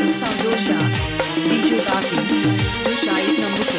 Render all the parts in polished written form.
Samdosha, DJ Baki, Dushait number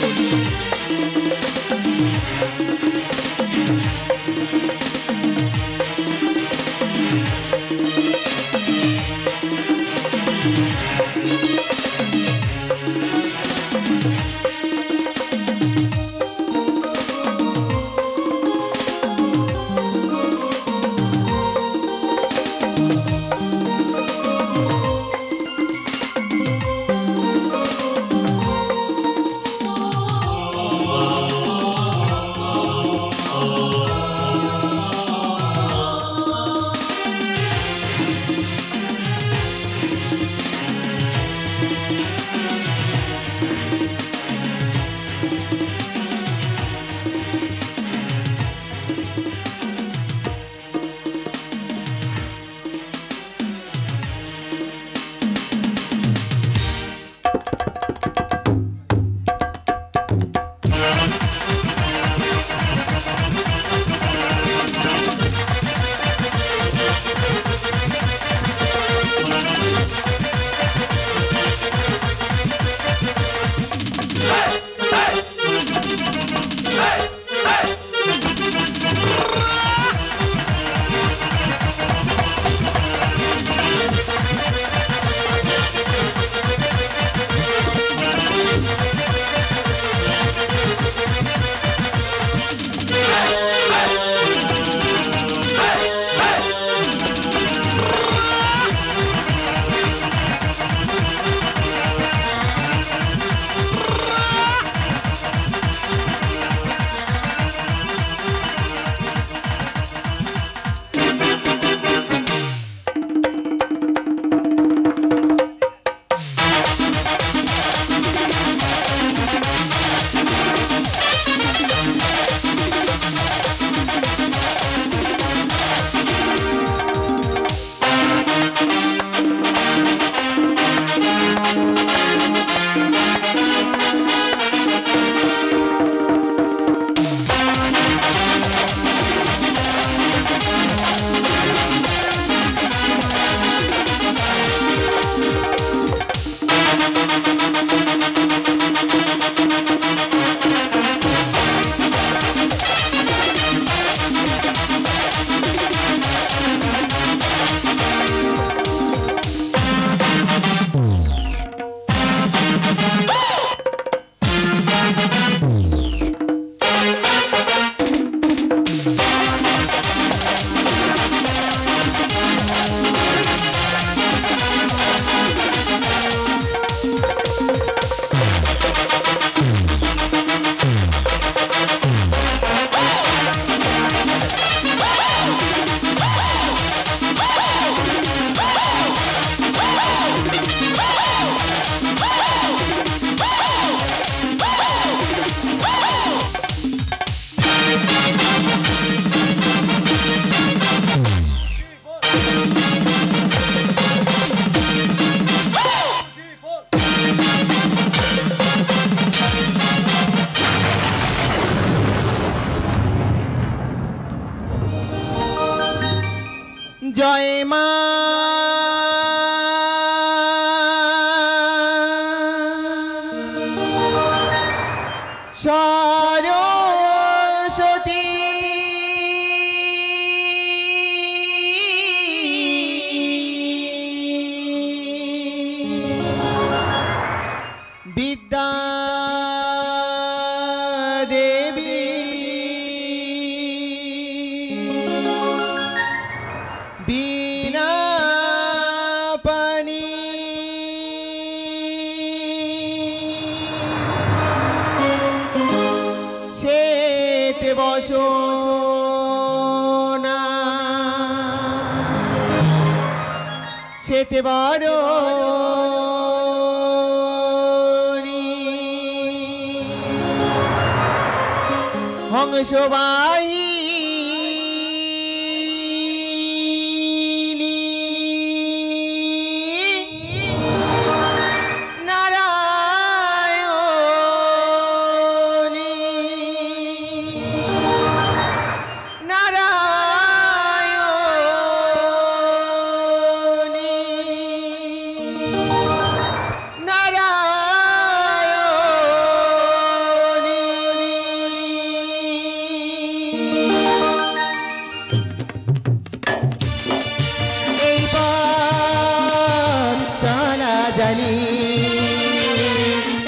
জানি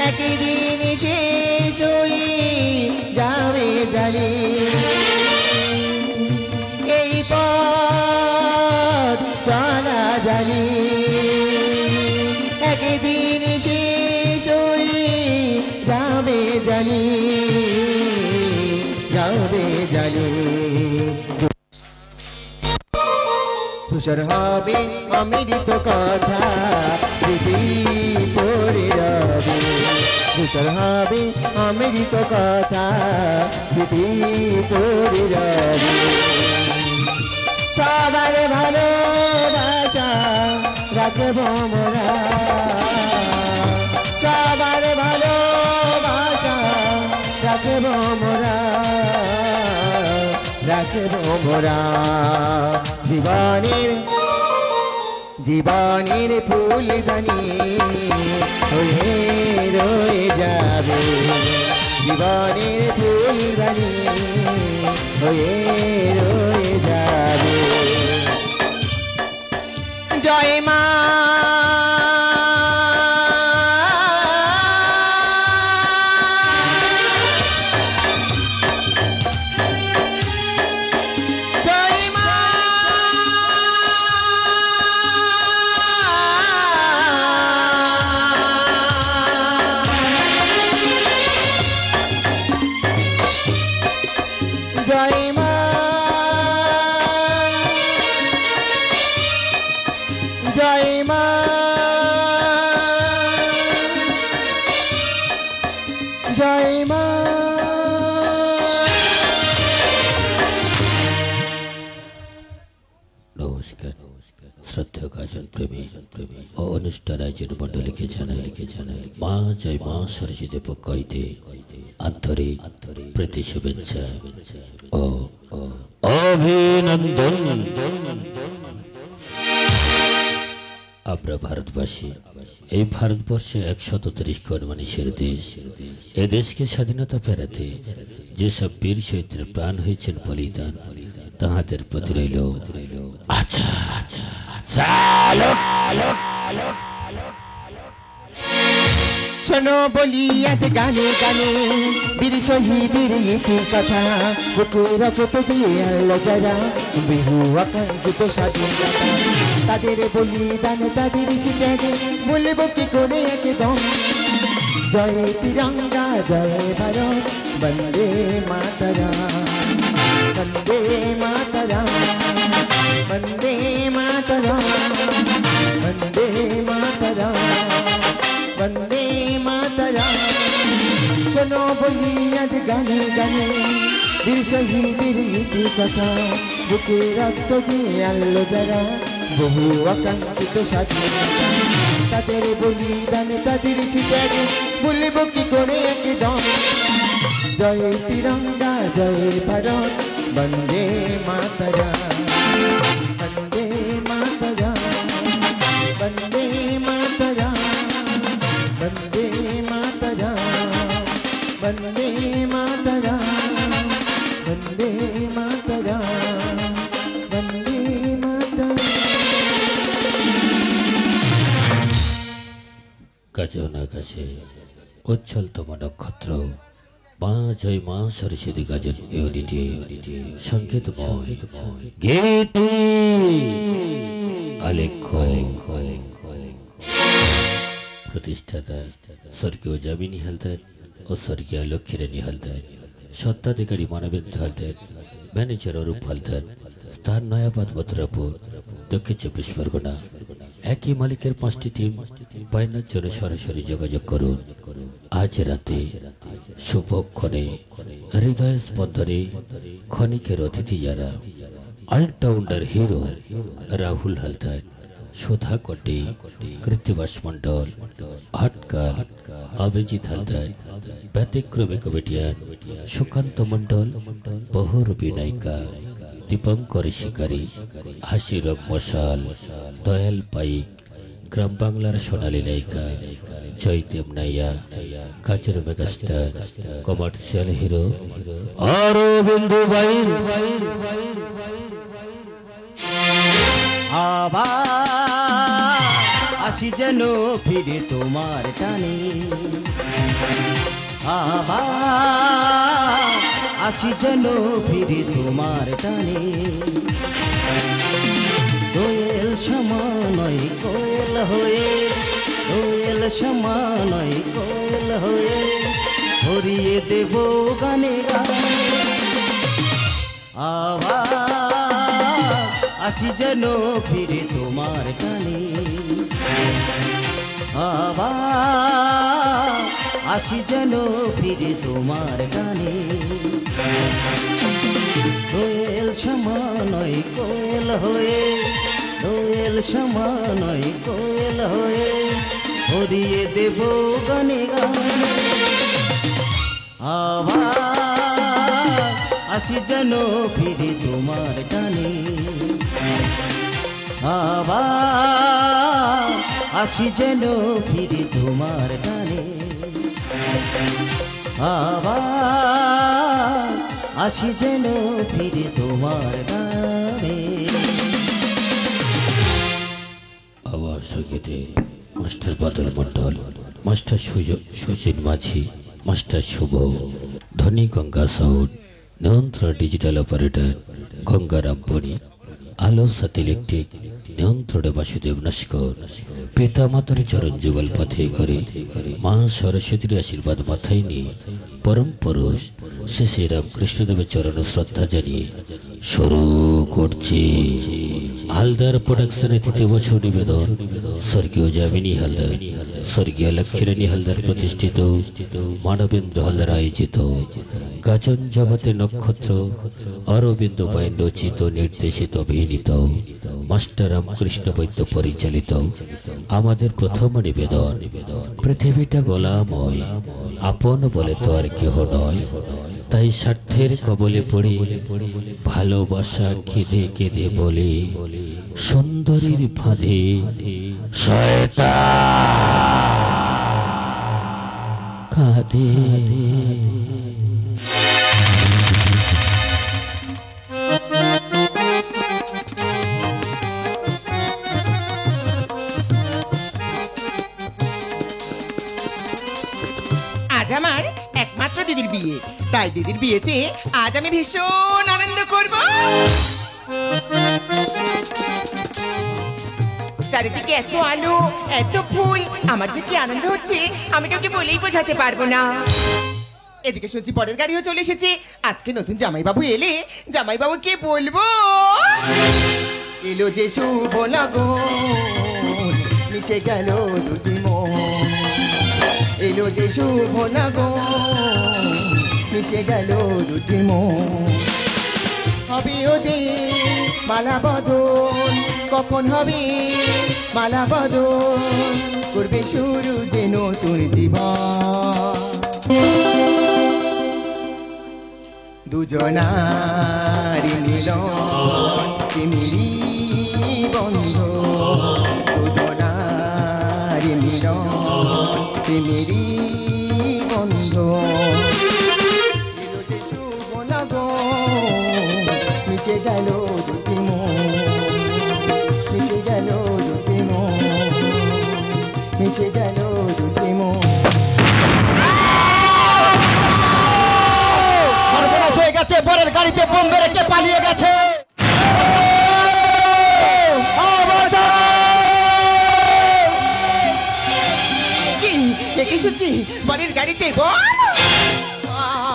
একদিন শেষ হয়ে যাবে জানি এই পথ চলা জানি একদিন শেষ হয়ে যাবে জানি যাবে জানি ধূসর হবে অমৃত কথা স্মৃতি পড়ে রবে ধূসর হবে অমৃত কথা স্মৃতি পড়ে রবে সবার ভালোবাসা রাখবো মোরা সবার ভালোবাসা রাখবো মোরা রাখবো মোরা জীবনের ফুলদানি হয়ে রয়ে যাবে জীবনের ফুলদানি হয়ে রয়ে যাবে জয় মা জয় মা জয় মা জয় মা নমস্কার শ্রদ্ধেয় গাজন প্রেমী ও অনুষ্ঠান আয়োজন মন্ডলীকে জানাই মা জয় মা সরস্বতী পক্ষ হইতে আন্তরিক প্রীতি শুভেচ্ছা ও অভিনন্দন। আমরা ভারতবাসী, এই ভারতবর্ষে 130 কোটি মানুষের দেশ। এ দেশকে স্বাধীনতা ফেরাতে যেসব বীর শহীদের প্রাণ হয়েছেন বলিদান, তাহাদের প্রতি রইল আচ্ছা শোনো বলি আজ গানে গানে বীর শহীদের ইতির কথা বুকে রক্ত দিয়ে আলো যারা বিহু আকাঙ্ক্ষিত স্বাধীনতা তাদের বলিদান তাদের স্মৃতি বলবো কি করে একদম জয় তিরঙ্গা জয় ভারত বন্দে মাতরম বন্দে মাতরম বন্দে মাতরম বন্দে মাতরম বন্দে মাতরম শোনো বলি আজ গানে গানে বীর শহীদের ইতি কথা বুকে রক্ত দিয়ে আনলো যারা বহু আকাঙ্ক্ষিত স্বাধীনতা তাদের বলিদান তাদের স্মৃতি বলব কি করে একদম জয় তিরঙ্গা জয় ভারত বন্দে মাতরম বন্দে মাতরম বন্দে মাতরম বন্দে মাতরম বন্দে মাতরম বন্দে মাতরম বন্দে মাতরম। গাজন আকাশে উজ্জ্বলতম নক্ষত্র মা জয় মা সরস্বতী গাজন ইউনিটি সংকেতময় গীতি আলেখ্য প্রতিষ্ঠাতা স্বর্গীয় জামিনী হালদার ও স্বর্গীয় লক্ষ্মীরানী হালদার, স্বত্বাধিকারী মানবেন্দ্র হালদার, ম্যানেজার অরূপ হালদার, স্থান নয়াবাদ মথুরাপুর, দক্ষিণ 24 পরগনা। একই মালিকের 5টি টিম। বায়নার জন্য সরাসরি যোগাযোগ করুন। আজ রাতে শুভক্ষণে হৃদয় স্পন্দনে ক্ষণিকের অতিথি যারা অলরাউন্ডার হিরো রাহুল হালদার, সুধা কটে, কৃত্তিবাস মন্ডল, আটকাল, অভিজিৎ হালদার, ব্যতিক্রমী কমেডিয়ান সুকান্ত মন্ডল, বহুরূপী নায়িকা দীপঙ্কর শিকারী, হাসি রোগ মশাল, দয়াল পাইক, গ্রাম বাংলার সোনালী নায়িকা জয়দেব নাইয়া, কাজের মেগাস্টার, কমার্শিয়াল হিরো অরবিন্দ বাইন। আবার আসি যেন ফিরে তোমার টানে আবার আসি যেন ফিরে তোমার টানে দোয়েল সমানয় কোয়েল হয়ে দোয়েল সমানয় কোয়েল হয়ে ভরিয়ে দেব গানে গানে আবার আসি যেন ফিরে তোমার টানে আবার আসি যেন ফিরে তোমার টানে দোয়েল সমানয় কোয়েল হয়ে দোয়েল সমানয় কোয়েল হয়ে ভরিয়ে দেব গানে গানে আবার আসি যেন ফিরে তোমার টানে আবার আসি যেন ফিরে তোমার টানে আবার আসি যেন ফিরে তোমার টানে আবার সঙ্গীতে মাস্টার বাদল মণ্ডল, মাস্টার সুচিন মাঝি, মাস্টার শুভ, ধনী গঙ্গা সাউন্ড, নিয়ন্ত্রণ ডিজিটাল অপারেটর গঙ্গারাম বণি, আলো সাথে ইলেকট্রিক নিয়ন্ত্রণে বাসুদেব নস্কর। পিতা মাতার চরণ যুগল পথে করে মা সরস্বতীর আশীর্বাদ মাথায় নিয়ে পরম পুরুষ শ্রী শ্রী রামকৃষ্ণদেবের চরণ শ্রদ্ধা জানিয়ে শুরু করছি হালদার প্রোডাকশনের ৩য় বছর নিবেদন স্বর্গীয় যামিনী হালদার, স্বর্গীয় লক্ষ্মীরানী হালদার প্রতিষ্ঠিত, মানবেন্দ্র হালদার আয়োজিত গাজন জগতের নক্ষত্র অরবিন্দ বাইন রচিত নির্দেশিত অভিনীত মাস্টার রামকৃষ্ণ বৈদ্য পরিচালিত আমাদের প্রথম নিবেদন। পৃথিবীটা গোলাময়, আপন বলে তো আর কেহ নয়, তাই স্বার্থের কবলে পড়ে ভালোবাসা কেঁদে কেঁদে বলে সুন্দরীর ফাঁদে শয়তান কাঁদে। আজ আমার একমাত্র দিদির বিয়ে, তাই দিদির বিয়েতে আজ আমি ভীষণ আনন্দ করব। চারিদিকে এত আলো, এত ফুল, আমার যে কি আনন্দ হচ্ছে আমি কাউকে বলেই বোঝাতে পারবো না। এদিকে শুনছি পরের গাড়িও চলে এসেছে। আজকে নতুন জামাইবাবু এলে জামাইবাবুকে বলবো, এলো যে শুভ লগন মিশে গেল দুটি মন, এলো যে শুভ লগন মিশে গেল দুটি মন। হবে ওদের মালা বদল, কখন হবে মালা বদল, করবে শুরু যে নতুন জীবন। দুজনারি মিলন তিমিরি বন্ধ, দুজনারি মিলন তিমিরি বন্ধ। শুভ লগন মিশে গেল দুটি মন, মিশে গেল দুটি মন, মিশে গেল দুটি মন। সর্বনাশ হয়ে গেছে, বরের গাড়িতে বোম মেরে কে পালিয়ে গেছে। এসেছি বরের গাড়িতে বোম।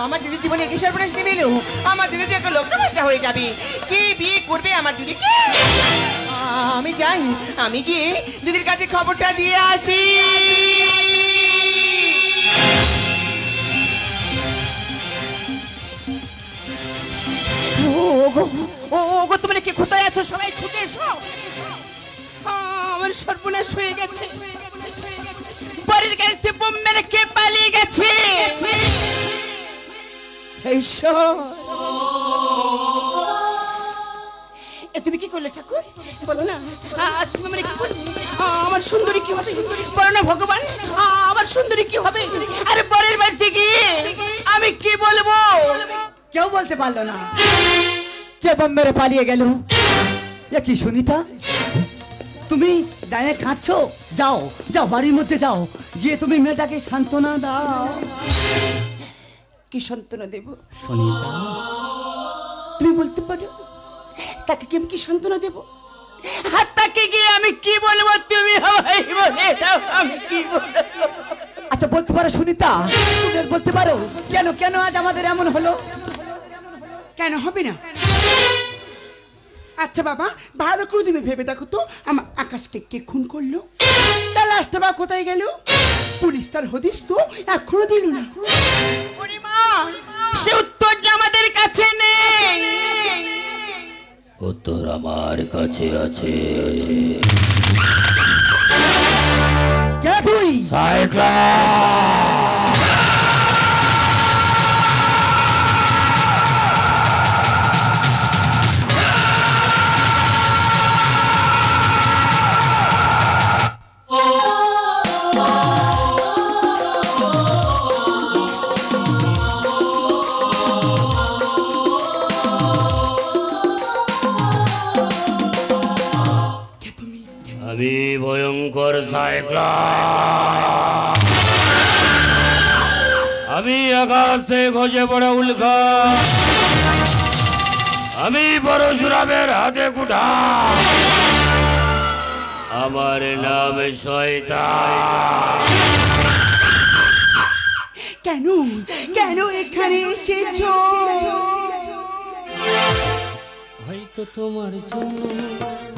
আমার দিদির জীবনে একে সর্বনাশ নেমে এলো। আমার দিদি তো একটা লোকটা নষ্ট হয়ে যাবে। কে বিয়ে করবে আমার দিদিকে? আমি যাই, আমি গিয়ে দিদির কাছে খবরটা দিয়ে আসি। ওগো তোমরা কে কোথায় আছো? সবাই ছুটে এসো, আমার সর্বনাশ হয়ে গেছে। পরের গাড়িতে বোম মেরে কে পালিয়ে গেছে? তুমি কি করলে ঠাকুর? বলো না, আজ তুমি আমার কি করলে? আমার সুন্দরী কি হবে? বলো না ভগবান, আমার সুন্দরী কি হবে? আরে পরের বাড়িতে গিয়ে আমি কি বলবো? কেউ বলতে পারলো না। কে বোম মেরে পালিয়ে গেল? এ কি সুনিতা, তুমি দাঁড়িয়ে কাঁদছো? যাও যাও, বাড়ির মধ্যে যাও, গিয়ে তুমি মেয়েটাকে সান্ত্বনা দাও। কি সান্ত্বনা দেব? সুনিতা, তুমি বলতে পারো তাকে কি আমি কি সান্ত্বনা দেব? আর তাকে গিয়ে আমি কি বলবো? তুমি আমায় বলে দাও আমি কি বলবো? আচ্ছা বলতে পারো সুনিতা, তুমি বলতে পারো কেন কেন আজ আমাদের এমন হলো? কেন হবে না? আচ্ছা বাবা, ভালো করে তুমি ভেবে দেখো তো, আমার আকাশকে কে খুন করলো? তার লাশটা বা কোথায় গেল? পুলিশ তার হদিস তো এখনো দিল না। সে উত্তর যে আমাদের কাছে নেই। উত্তর আমার কাছে আছে। কে তুই? সাইক্লা, আমি ভয়ঙ্কর সাইক্লা, আমি আকাশ থেকে খসে পড়া উল্কা, আমি পরশুরামের হাতে কুঠা, আমার নাম শয়তান। কেন কেন এখানে এসেছো? হয়তো তোমার জন্য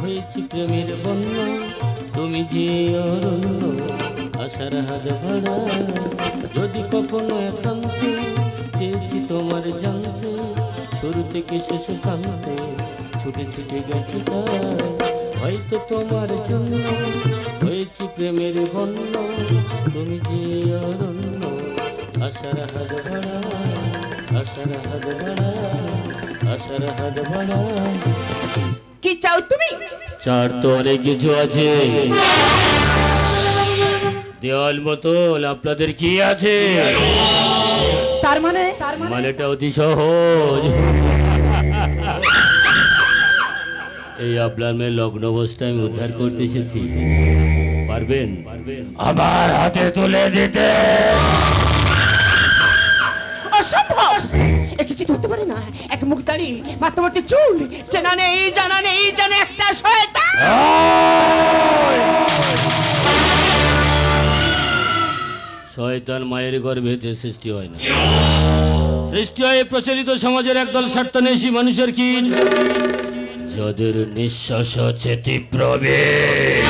হয়েছি প্রেমের বন্যা, তুমি যে অরণ্য আশার হাত ভাড়া। যদি কখনো একান্তে চেয়েছি তোমার জানতে, শুরু থেকে শেষ প্রান্তে ছুটে ছুটে গেছি তার। হয়তো তোমার জন্য হয়েছি প্রেমের বন্যা, তুমি যে অরণ্য আশার হাত ভাড়া, আশার হাত ভাড়া, আশার হাত ভাড়া। কি চাও তুমি? চার তো অনেক কিছু আছে। দেওয়াল বোতল আপনাদের কি আছে? তার মানে মানেটা অতি সহজ। এই আপনার মেয়ে লগ্ন অবস্থায় আমি উদ্ধার করতে এসেছি। পারবেন আমার হাতে তুলে দিতে? অসম্ভব! এ কিছু ধরতে পারে না। এক মুখ দাঁড়িয়ে মাথামোটি চুল, চেনা নেই জানা নেই, যেন একটা শয়তান। শয়তান মায়ের গর্ভেতে সৃষ্টি হয় না, সৃষ্টি হয় প্রচলিত সমাজের একদল স্বার্থন্বেষী মানুষের কি, যাদের নিঃশ্বাস হচ্ছে তীব্র বেগ।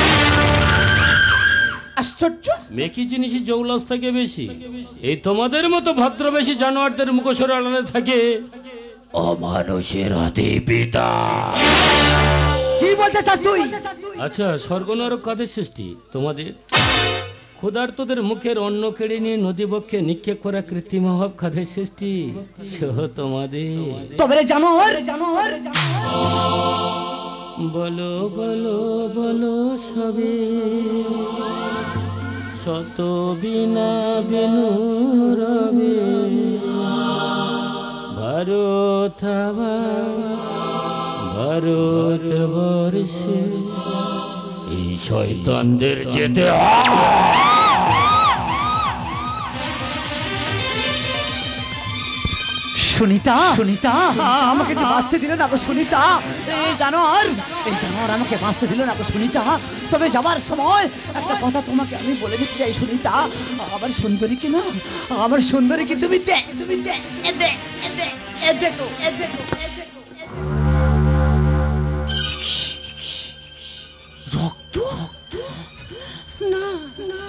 আশ্চর্য! মেকি জিনিসই জৌলাস থেকে বেশি। এই তোমাদের মতো ভদ্রবেশী জানোয়ারদের মুখোশের আড়ালে থাকে অমানুষের হাতে পিতা। কি বলতে চাস তুই? আচ্ছা, স্বর্গ নরক কাদের সৃষ্টি? তোমাদের। ক্ষুধার্তদের মুখের অন্ন কেড়ে নিয়ে নদীবক্ষে নিক্ষেপ করা কৃত্রিম অভাব খাদের সৃষ্টি সহ তোমাদের। তবে রে জানোয়ার, জানোয়ার বলো বলো বলো সবে, শত বিনা বেনু রবে, ভারত ভারত বর্ষে এই শয়তানদের যেতে সুনিতা, সুনিতা আমাকে তো বাঁচতে দিল না গো সুনিতা। এই জানোয়ার আমাকে বাঁচতে দিল না গো সুনিতা। তবে যাবার সময় একটা কথা তোমাকে আমি বলে দিতে চাই সুনিতা, আমার সুন্দরীকে না, আমার সুন্দরীকে তুমি দেখ, তুমি দেখ, এ দেখ, এ দেখ, এ দেখো, এ দেখো, রক্ত না, না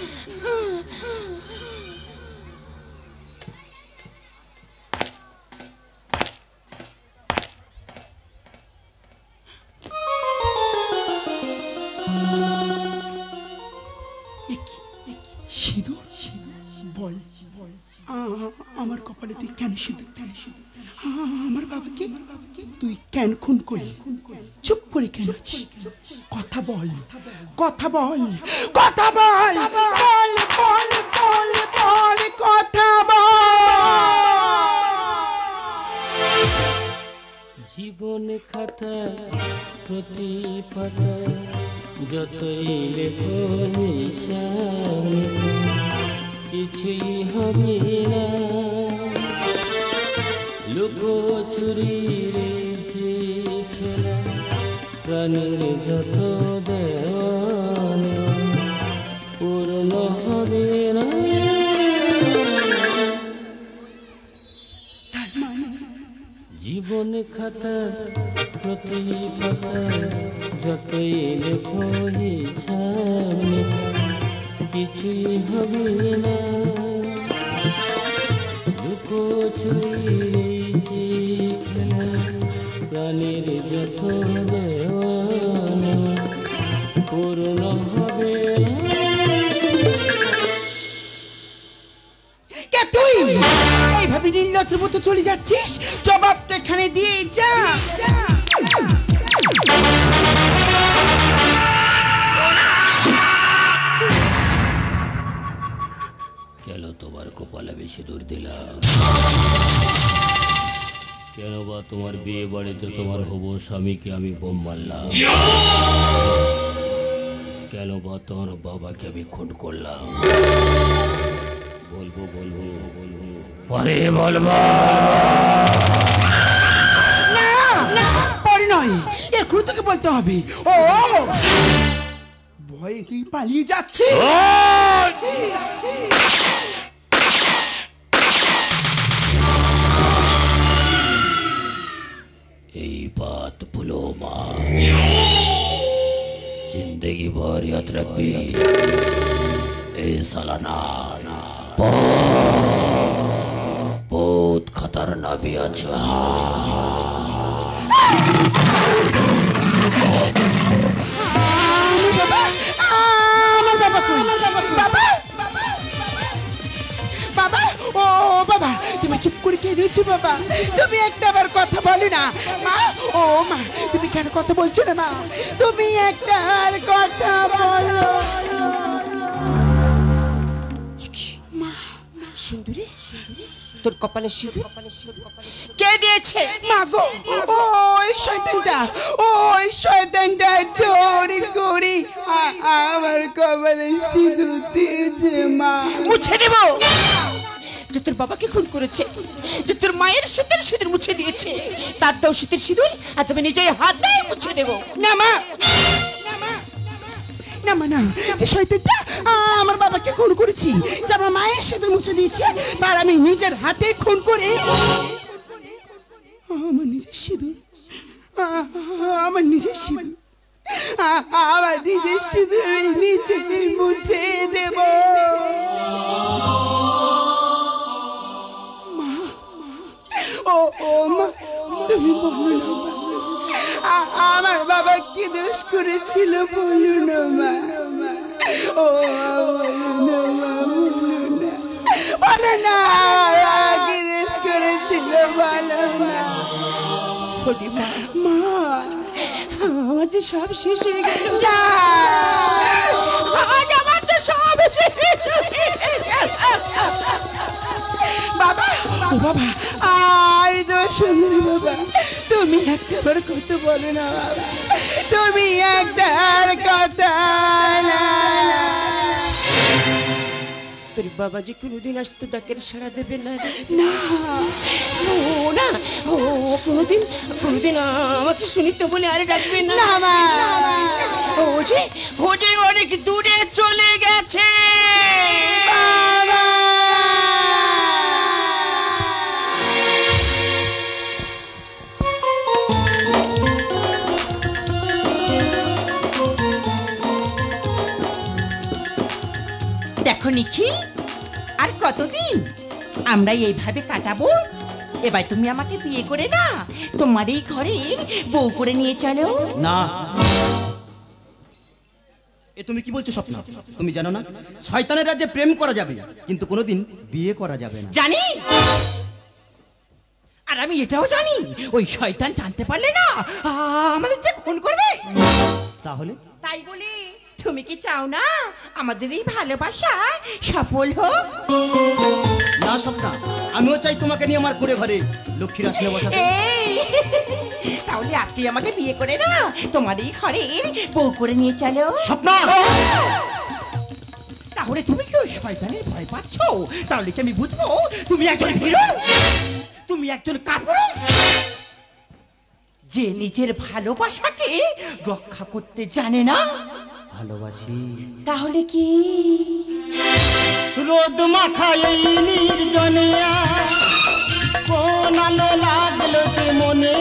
সিঁদুর? বল আমার কপালে তুই কেন সিঁদুর? আমার বাবাকে তুই কেন খুন করলি? চুপ করে কেন আছিস? কথা বল, কথা বল, কথা বল, বল বল বল বল, কথা বল। জীবন খাতা প্রতি পাতা যতই লেখো হিসাব কিছুই হবে না। লুকোচুরি রয়েছে খেলা, প্রাণের যত দেওয়ানা পূর্ণ হবে না। জীবন খাতার প্রতি পাতা যতই লেখো হিসাব কিছুই হবে না। লুকোচুরি রয়েছে খেলা, প্রাণের যত দেওয়ানা পূর্ণ হবে না। কে তুই এইভাবে নির্লজ্জের মতো চলে যাচ্ছিস? জবাবটা এখানে দিয়ে যা। কেন তোমার কপালে বেশি দূর দিলাম? কেন বা তোমার বিয়ে বাড়িতে তোমার হবু স্বামীকে আমি বোম মারলাম? কেন বা তোমার বাবাকে আমি খুন করলাম? বলবো বলবো বলবো পরে বলবো। পরে নয়, এখন তোকে বলতে হবে। ও ভয়ে তুই পালিয়ে যাচ্ছিস। এই बात भूलो माँ, जिंदगी भर याद रखबी। ए सालाना बहुत खतरनाक भी अच्छा। আমার বাবা কই? বাবা বাবা, ও বাবা, তুমি চুপ করে কেঁদেছো বাবা? তুমি একটা বার কথা বলো না মা? ও মা, তুমি কেন কথা বলছো না মা? তুমি একটা আর কথা বলো। মা, সুন্দরী, তোর কপালে সিঁদুর কে দিয়েছে? মা গো, ওই শয়তানটা, ওই শয়তানটা চোরি করে আমার কপালে সিঁদুর দিয়েছে মা। মুছে দেব যে তোর বাবাকে খুন করেছে, যে তোর মায়ের শীতের সিঁদুর মুছে দিয়েছে, তারটাও শীতের সিঁদুর আজ আমি নিজের হাতে মুছে দেব। না মা, না মা, না, যে শয়তানটা আমার বাবাকে খুন করেছি, যে আমার মায়ের সিঁদুর মুছে দিয়েছে, তার আমি নিজের হাতে খুন করে আমার নিজের সিঁদুর, আমার নিজের সিঁদুর, আমার নিজের সিঁদুর আমি নিজেকে মুছে দেব। মা, ও মা, তুমি বলো না আমার বাবা কি দোষ করেছিল, বলো না মা। ও বলো না মা, বলো না, কি দোষ করেছিল বলো না। মা, আমার যে সব শেষ হয়ে গেল, আমার যে সব শেষ হয়ে গেল। বাবা, ও বাবা, আই তো সুন্দরী বাবা, তুমি একটাবার কথা বলো না বাবা, তুমি একটার কথা না। তোর বাবা যে কোনোদিন আসতো ডাকের সাড়া দেবে না? না, ও না, ও কোনোদিন আমাকে শুনিত বলে আরে ডাকবে না। ও যে অনেক দূরে চলে গেছে। দেখো নিখিল, আর কতদিন আমরা এইভাবে কাটাবো? এবার তুমি আমাকে বিয়ে করে না তোমার এই ঘরে বউ করে নিয়ে চলো না। এ তুমি কি বলছো স্বপ্ন? তুমি জানো না শয়তানের রাজ্যে প্রেম করা যাবে কিন্তু কোনোদিন বিয়ে করা যাবে না। জানি, আর আমি এটাও জানি ওই শয়তান জানতে পারলে না আমাদের যে খুন করবে। তাহলে তাই বলে তুমি কি চাও না আমাদের এই ভালোবাসা সফল হোক? না স্বপ্না, আমিও চাই তোমাকে নিয়ে আমার কুড়ে ঘরে লক্ষ্মীর আসনে বসাতে। এই, তাহলে আজকে আমাকে বিয়ে করে না তোমার এই ঘরে বউ করে নিয়ে চলো। স্বপ্না, তাহলে তুমি কি ওই শয়তানের ভয় পাচ্ছ? তাহলে কি আমি বুঝবো তুমি একজন হিরো, তুমি একজন কাপুরুষ যে নিজের ভালোবাসাকে রক্ষা করতে জানে না? ভালোবাসি। তাহলে কি রোদ মাখা এই নির্জনিয়া কোন আলো লাগলো যে মনে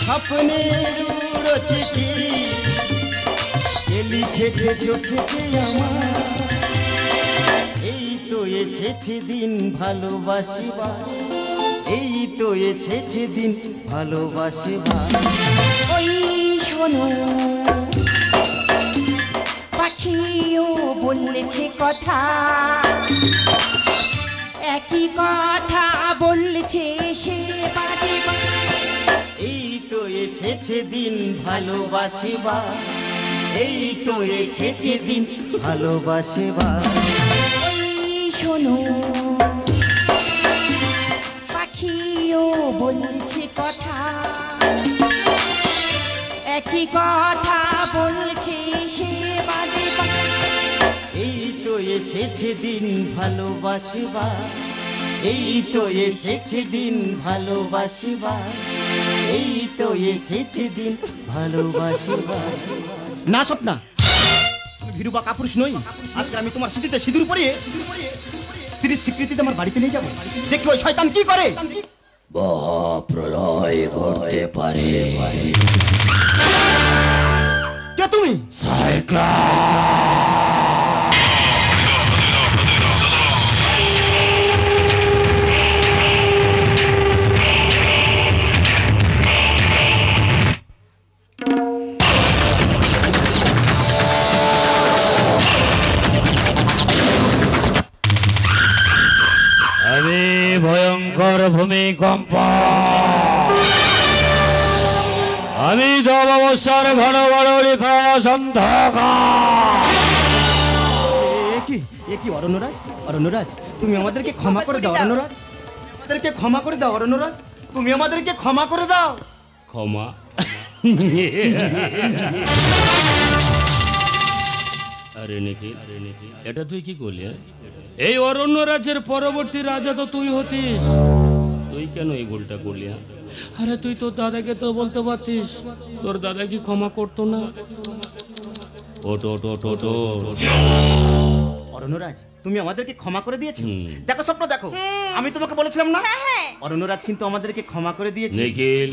স্বপ্নের উড়ো চিঠি কে লিখেছে চোখেতে আমার, এই তো এসেছে দিন ভালোবাসিবার, এই তো এসেছে দিন ভালোবাসিবার। ওই শোনো পাখিও বলেছে কথা, একই কথা বলছে সে বাদে বাদে। এই তো এসেছে দিন ভালোবাসিবার, এই তো এসেছে দিন ভালোবাসিবার। ওই শোনো পাখিও বলছে কথা, একই কথা বলছে সে বাদে বাদে। এই তো এসেছে দিন ভালোবাসিবার, এই তো এসেছে দিন ভালোবাসিবার, এই তো এসেছে দিন ভালোবাসিবার। না স্বপ্না, আমি ভীরু বা কাপুরুষ নই। আজকে আমি তোমার স্মৃতিতে সিঁদুর পরিয়ে স্ত্রীর স্বীকৃতিতে আমার বাড়িতে নিয়ে যাবো। দেখি ওই শয়তান কি করে। প্রলয় ঘটতে পারে। কে তুমি? আমি ভয়ঙ্কর ভূমিকম্প, আমি দম অবস্থার ঘন বড় রেখা সন্ধ্যাকার। এ কি অরণ্যরাজ? অরণ্যরাজ, তুমি আমাদেরকে ক্ষমা করে দাও। অরণ্যরাজ, আমাদেরকে ক্ষমা করে দাও। অরণ্যরাজ, তুমি আমাদেরকে ক্ষমা করে দাও। ক্ষমা? আরে নিখিল, এটা তুই কি করলি? এই অরণ্য রাজ্যের পরবর্তী রাজা তো তুই হতিস, তুই কেন এই ভুলটা করলি? আরে তুই তোর দাদাকে তো বলতে পারতিস, তোর দাদা কি ক্ষমা করতো না? ওটো ওটো ওটো ওটো। অরণ্যরাজ, তুমি আমাদেরকে ক্ষমা করে দিয়েছো। হুম। দেখো স্বপ্ন, দেখো আমি তোমাকে বলেছিলাম না, অরণ্যরাজ কিন্তু আমাদেরকে ক্ষমা করে দিয়েছে। নিখিল,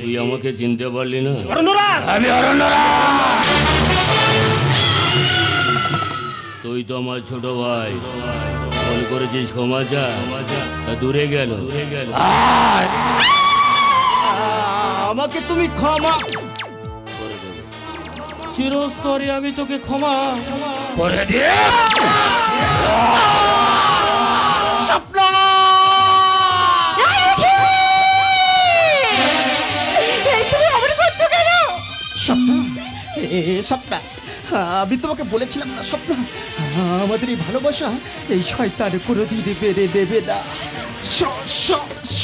তুই আমাকে চিনতে পারলি না? অরণ্যরাজ, আমি অরণ্যরাজ। তুই তো আমার ছোট ভাই, ফোন করেছিস ক্ষমা চা, তা দূরে গেল। আমাকে তুমি ক্ষমা করে দেব, চিরস্তরে আমি তোকে ক্ষমা করে দিয়ে। স্বপ্ন, স্বপ্ন, আমি তোমাকে বলেছিলাম না স্বপ্ন, আমাদের এই ভালোবাসা এই শয়তান কোনোদিন বেড়ে দেবে না।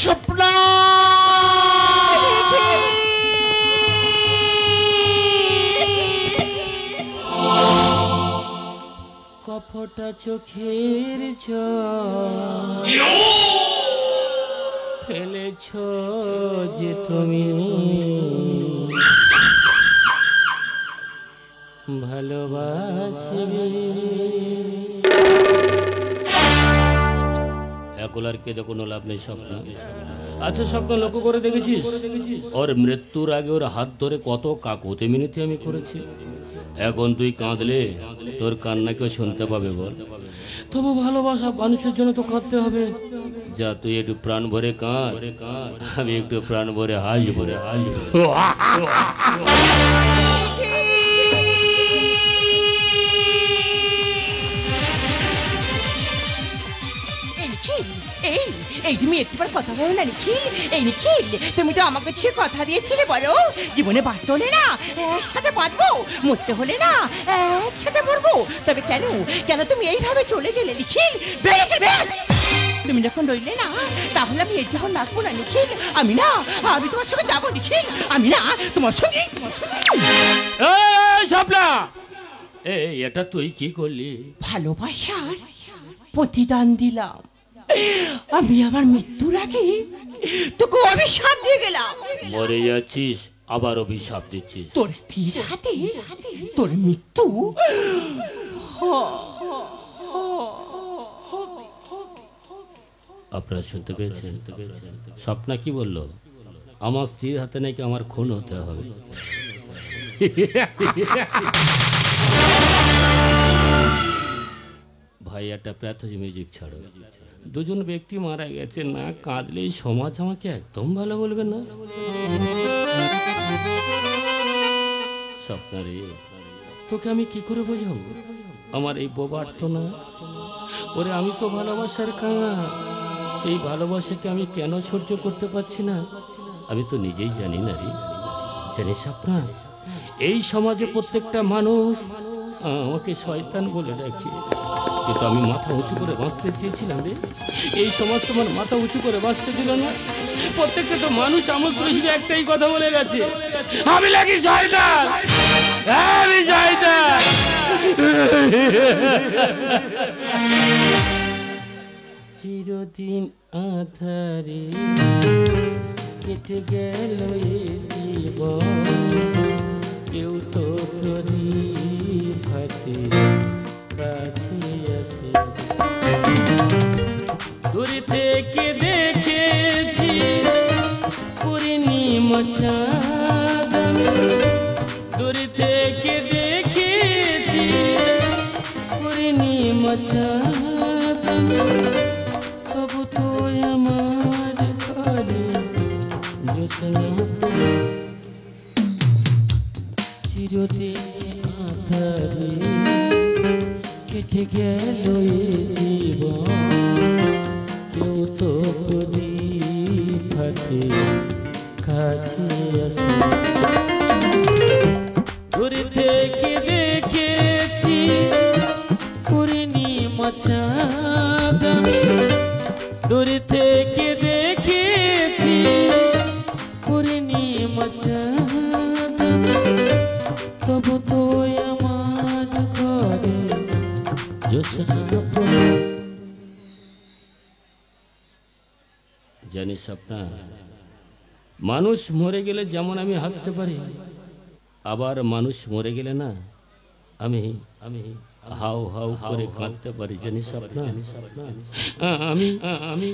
স্বপ্ন, কপটা চোখের জল ফেলেছ যে তুমি, ভালোবাসবে এখন আর কেঁদে কোনো লাভ নেই। স্বপ্ন, আচ্ছা স্বপ্ন লক্ষ্য করে দেখেছিস ওর মৃত্যুর আগে ওর হাত ধরে কত কাকুতি মিনতি আমি করেছি? এখন তুই কাঁদলে তোর কান্না কেউ শুনতে পাবে বল? তবু ভালোবাসা মানুষের জন্য তো কাঁদতে হবে। যা তুই একটু প্রাণ ভরে কাঁদ, আমি একটু প্রাণ ভরে হাসবো। এই তুমি একটিবার কথা বলো না নিখিল। এই নিখিল, তুমি তো আমাকে সে কথা দিয়েছিলে, বলো জীবনে বাঁচতে হলে না একসাথে বাঁচবো, মরতে হলে না একসাথে মরবো। তবে কেন কেন তুমি এইভাবে চলে গেলে নিখিল? তুমি যখন রইলে না, তাহলে আমি এই জীবন রাখবো না নিখিল। আমি তোমার সঙ্গে যাবো নিখিল। আমি তোমার সঙ্গে শাপলা, এটা তুই কি করলি? ভালোবাসার প্রতিদান দিলাম। আমি আমার মৃত্যুর আগে তোকে অভিশাপ দিয়ে গেলাম। মরে যাচ্ছিস আবার অভিশাপ দিচ্ছিস? তোর স্ত্রীর হাতে তোর মৃত্যু আপনারা শুনতে পেয়েছেন? স্বপ্না কি বললো? আমার স্ত্রীর হাতে নাকি আমার খুন হতে হবে। ভাই একটা প্যাথোজি মিউজিক ছাড়ো। দুজন ব্যক্তি মারা গেছে, না কাঁদলে এই সমাজ আমাকে একদম ভালো বলবে না। স্বপ্না রে, তোকে আমি কি করে বোঝাবো আমার এই বোবার তো না? ওরে আমি তো ভালোবাসার কাঙা, সেই ভালোবাসাকে আমি কেন সহ্য করতে পারছি না আমি তো নিজেই জানি না রে। জানিস স্বপ্না, এই সমাজে প্রত্যেকটা মানুষ আমাকে শয়তান বলে রাখে, কিন্তু আমি মাথা উঁচু করে বাঁচতে চেয়েছিলাম রে। এই সমাজ তোমার মাথা উঁচু করে বাঁচতে দিল না। প্রত্যেকটা তো মানুষ আমার হিসেবে একটাই কথা বলে গেছে, আমি নাকি শয়তান, আমি শয়তান। চিরদিন আধারে কেটে গেল এই জীবন, কেউ তো ভাতে কাছে আসে। দূরে থেকে দেখেছি পূর্ণিমা চাঁদ, দূরে থেকে দেখেছি পূর্ণিমা চাঁদ, তবু তো আমার ঘরে জোছনা চিরদিন আধারে কেটে গেল জীবন, কেউ তো ফাটে কাছে আসে। দূর থেকে দেখেছি পূর্ণিমা চাঁদ, দূর থেকে দেখেছি পূর্ণিমা চাঁদ, তবু তো আমার ঘরে জোছনা। জানিস স্বপ্না, মানুষ মরে গেলে যেমন আমি হাসতে পারি, আবার মানুষ মরে গেলে না আমি আমি হাউ হাউ করে কাঁদতে পারি। জানিস স্বপ্না, আমি আমি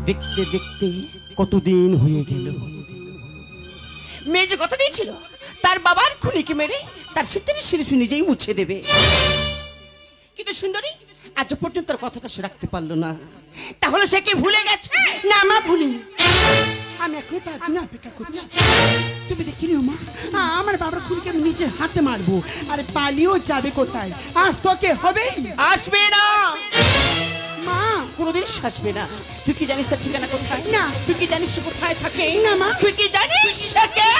দেখতে দেখতে কতদিন হয়ে গেল। মেয়ে যে কথা দিয়েছিল তার বাবার খুনিকে মেরে তার শীতের শিরিষ নিজেই মুছে দেবে, কিন্তু সুন্দরী আজ পর্যন্ত তার কথাটা সে রাখতে পারলো না। তাহলে সে কি ভুলে গেছে? না মা, ভুলিনি। আমি এখন তার জন্য অপেক্ষা করছি। তুমি দেখিনি মা, আমার বাবার খুনিকে আমি নিজের হাতে মারবো, আর পালিয়েও যাবে কোথায়? আজ তোকে হবেই। আসবে না মা, কোনোদিন আসবে না। তুই কি জানিস তার ঠিকানা কোথায়? না। তুই কি জানিস সে কোথায় থাকে? না মা। তুই কি জানিস সে কে?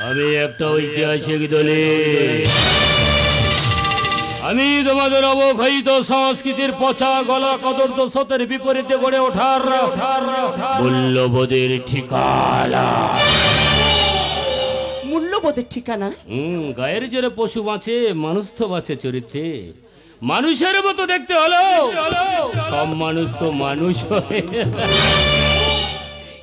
আমি একটা ঐতিহাসিক দলিল, আমি তোমাদের অবক্ষয়িত সংস্কৃতির পচা গলা কদর্য স্রোতের বিপরীতে গড়ে ওঠার মূল্যবোধের ঠিকানা। মূল্যবোধের ঠিকানা? গায়ের জোরে পশু বাঁচে, মানুষ তো বাঁচে চরিত্রে। মানুষের মতো দেখতে হলো, সব মানুষ তো মানুষ হয়।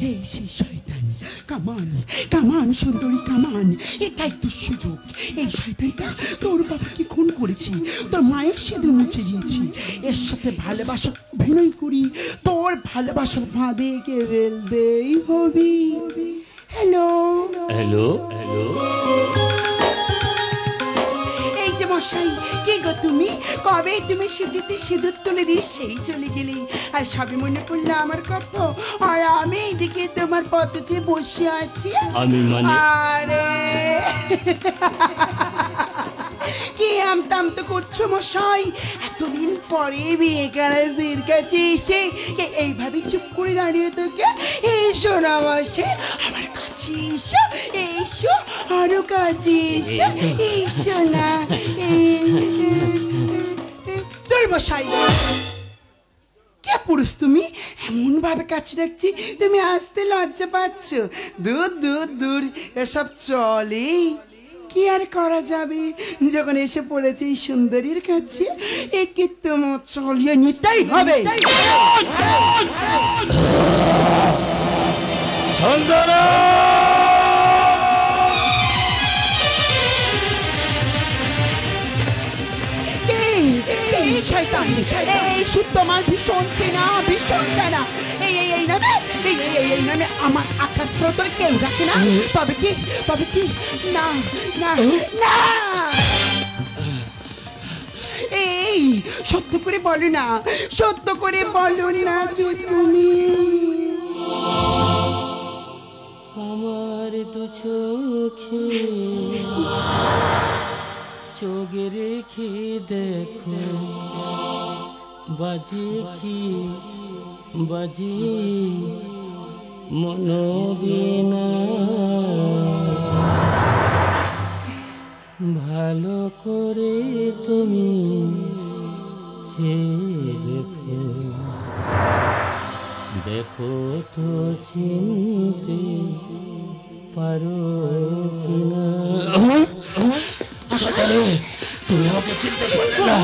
এই সেই শয়তান কামান কামান সুন্দরী কামান, এটাই তো সুযোগ। এই শয়তানটা তোর বাবাকে খুন করেছি, তোর মায়ের সেদিন মুছে দিয়েছি। এর সাথে ভালোবাসা অভিনয় করি, তোর ভালোবাসার ফাঁদে কে ফেলতেই হবি। হ্যালো হ্যালো হ্যালো, এই যে মশাই, কে গো তুমি? কবে তুমি সিঁদুরতে সিঁদুর তুলে দিয়ে সেই চলে গেলি, আর সবে মনে পড়লো আমার কথা। আর আমি এদিকে তোমার পথ চেয়ে বসে আছি। আমি মানে আরে কি আমতাম তো করছো মশাই? এতদিন পরে বিয়েকারের কাছে এসে এইভাবে চুপ করে দাঁড়িয়ে তোকে, এসো না মশাই আমার কাছে, এসো এসো আরো কাছে এসো, এসো না তোর মশাই। কে পুরুষ তুমি? এমন ভাবে কাছে রাখছি, তুমি আসতে লজ্জা পাচ্ছ? দূর দূর দূর, এসব চলে? কি আর করা যাবে, যখন এসে পড়েছে এই সুন্দরীর কাছে, একে তোমার চলিয়ে নিতেই হবে। শয়তান, এই শুদ্ধ আমার ভীষণ চেনা, ভীষণ চেনা। এই নামে আমার আকাশ তোর কেউ রাখে না। তবে কি না না না, এই সত্য করে বলো না, সত্য করে বলো না কি তুমি? আমার দু চোখে চোখ রেখে দেখো, বাজে কি বাজে মনোবিনা, ভালো করে তুমি চেয়ে দেখো, দেখো তো চিনতে পারো কিনা। তুমি আমাকে চিনতে পারলে না?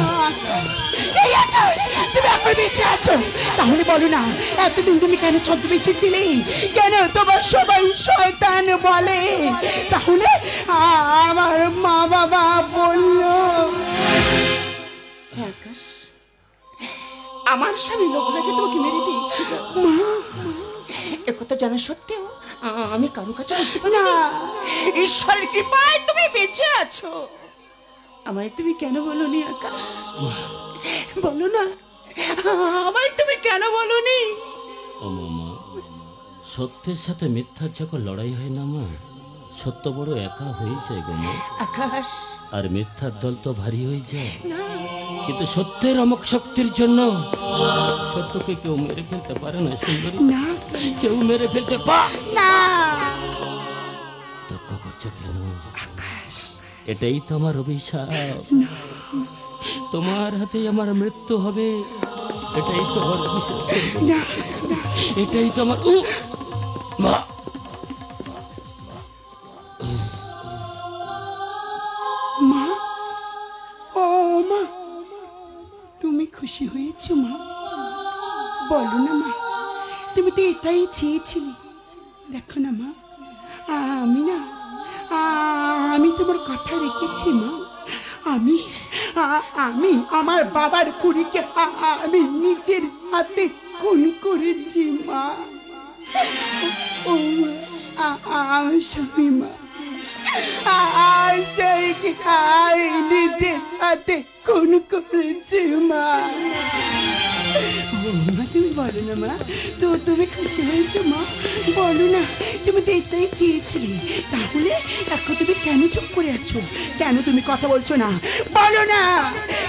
এই আকাশ, তুমি এখন বেঁচে আছো, তাহলে বলো না এতদিন তুমি কেন ছদ্মবেশে ছিলে? কেন তোমার সবাই শয়তান বলে? তাহলে আমার মা বাবা বলল আকাশ আমার স্বামী লোক লাগে তোমাকে মেরে দিয়েছিল। মা, একথা জানা সত্ত্বেও আমি কারো কাছে না, ঈশ্বরের কৃপায় তুমি বেঁচে আছো। আমায় তুমি কেন বলনি আকাশ? বলো না, আমায় তুমি কেন বলনি? ও মামা, সত্যের সাথে মিথ্যার যখন লড়াই হয় না মা, সত্য বড় একা হয়ে যায় গো মা। আকাশ, আর মিথ্যার দল তো ভারী হয়ে যায়, কিন্তু সত্যের অমক শক্তির জন্য সত্যকে কেউ মেরে ফেলতে পারে না সুন্দরী, না কেউ মেরে ফেলতে পারে না। দুঃখ করছো কেন? এটাই তো আমার অভিশাপ, তোমার হাতে আমার মৃত্যু হবে, এটাই তো আমার অভিশাপ, এটাই তো আমার মা। মা, ও মা, তুমি খুশি হয়েছো মা? বলো না মা, তুমি তো এটাই চেয়েছিলে। দেখো না মা, আমি তোমার কথা রেখেছি মা। আমি আমার বাবার খুড়িকে আমি নিজের হাতে খুন করেছি মা। ও মা, আমার স্বামী মা, নিজের হাতে খুন করেছি মা। তুমি বলো না মা, তো তুমি খুশি হয়েছো মা? বলো না, তুমি তো এটাই চেয়েছিলে, তাহলে এখন তুমি কেন চুপ করে আছো? কেন তুমি কথা বলছো না? বলো না,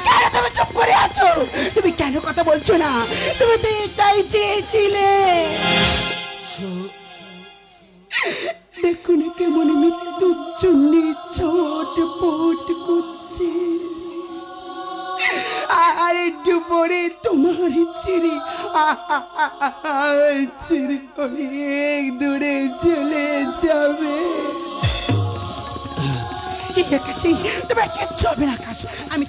কেন তুমি চুপ করে আছো? তুমি কেন কথা বলছো না? তুমি তো এটাই চেয়েছিলে। দেখো না কেমন মৃত্যুর জন্য ছটফট করছে, আর একটু পরে তোমার ছেড়ে অনেক দূরে চলে যাবে। তোমার কিচ্ছু হবে না আকাশ, আমি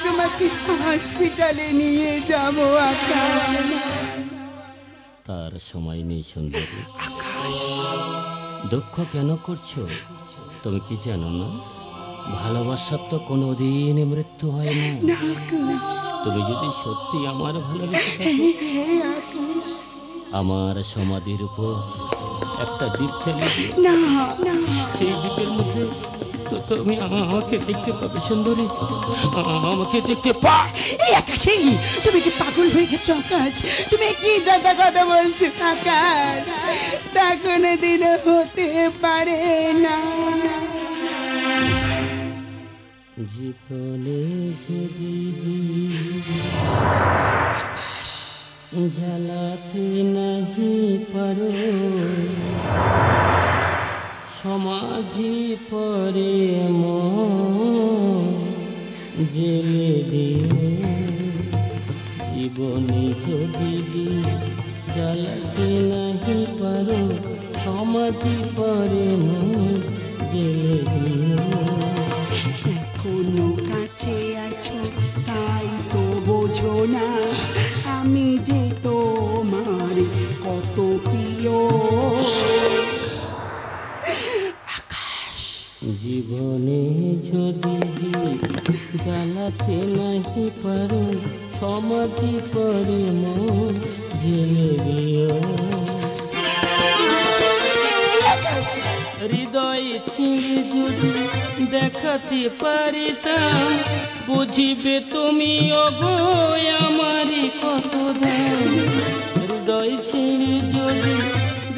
তোমাকে হসপিটালে নিয়ে যাবো আকাশ। তার সময় নেই সুন্দরী। দুঃখ কেন করছো? তুমি কি জানো না, ভালোবাসার তো কোনোদিন মৃত্যু হয় না। তুমি যদি সত্যি আমার ভালোবেসে থাকো, আমার সমাধির উপর একটা দ্বীপ ফেলে দিও। সেই দ্বীপের মধ্যে তো তুমি আমাকে দেখতে পাবে সুন্দরী, আমাকে দেখতে পা। আকাশ, তুমি কি পাগল হয়ে গেছো আকাশ? তুমি কি দাদা কথা বলছো আকাশ? তা কোনোদিন হতে পারে না। জীবনে যদি জ্বালাতে নাহি পারো, সমাধি পরে জেলে দিয়ে। জীবনে যদি জ্বালাতে নাহি পারো, সমাধি পরে জেলে দিয়ে। এখনো কাছে আছো তাই তো বোঝো না, আমি যে তোমার কত প্রিয়। জীবনে যদি জ্বালাতে নাহি পারো, সমাধি পরে জেলে দিও। হৃদয় ছিঁড়ে যদি দেখাতে পারিতাম, বুঝিবে তুমি ওগো আমারই কত দাম। হৃদয় ছিঁড়ে যদি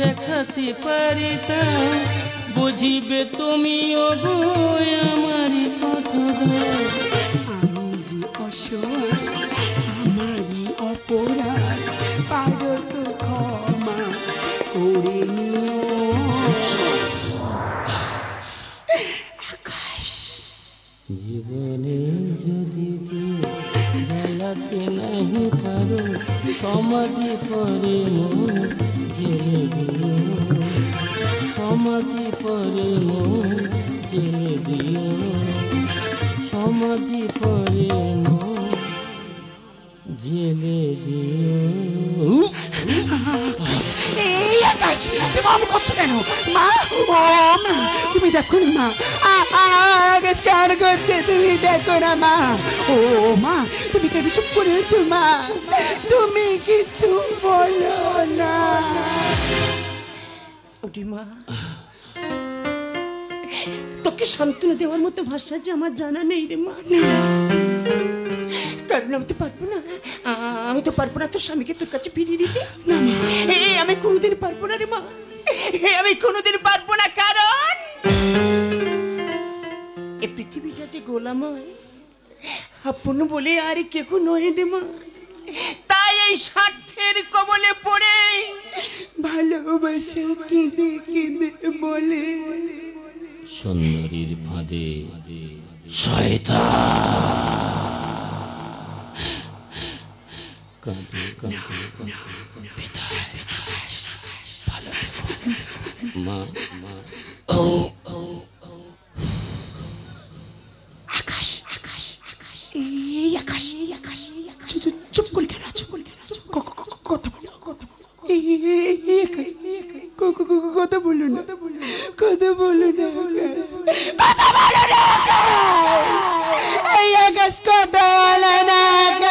দেখাতে পারিতাম, বুঝিবে তুমি ওগো আমারই কত দাম। আমি যে অসহায়, আমারই অপরাধ, পারো তো ক্ষমা করে নিও। জীবনে যদি জ্বালাতে নাহি পারো, সমাধি পরে জেলে দিও। সমাধি পরে জেলে দিও। সমাধি পরে জেলে দিও। এই আকাশ, তুমি আমি করছো কেন মা? ও মা, তুমি দেখো না মা, আকাশ কেন করছে? তুমি দেখো না মা। ও মা, তুমি কেন চুপ করে আছো মা? তুমি কিছু বলো না। ওরে মা, তোকে সান্ত্বনা দেওয়ার মতো ভাষা যে আমার জানা নেই রে মা। কারণ আমি তো পারবো না, আমি তো পারবো না তোর স্বামীকে তোর কাছে ফিরিয়ে দিতে। না আমি কোনোদিন পারবো না রে মা, আমি কোনোদিন পারবো না। কারণ এই পৃথিবীটা যে গোলাময়, আপন বলে আর কেউ নয় রে মা। তাই এই স্বার্থের কবলে পড়ে ভালোবাসা কেঁদে কেঁদে বলে, সুন্দরীর ফাঁদে শয়তান কাঁদে কাঁদে ভালো মা। ও আকাশ, আকাশ, এই আকাশ, আকাশ, চুপ করে কেন? চুপ করে কেন? কথা বলো, কথা বলো। কথা বলো না, কথা বলো না, কথা বলো না। এই আকাশ কথা বলো না।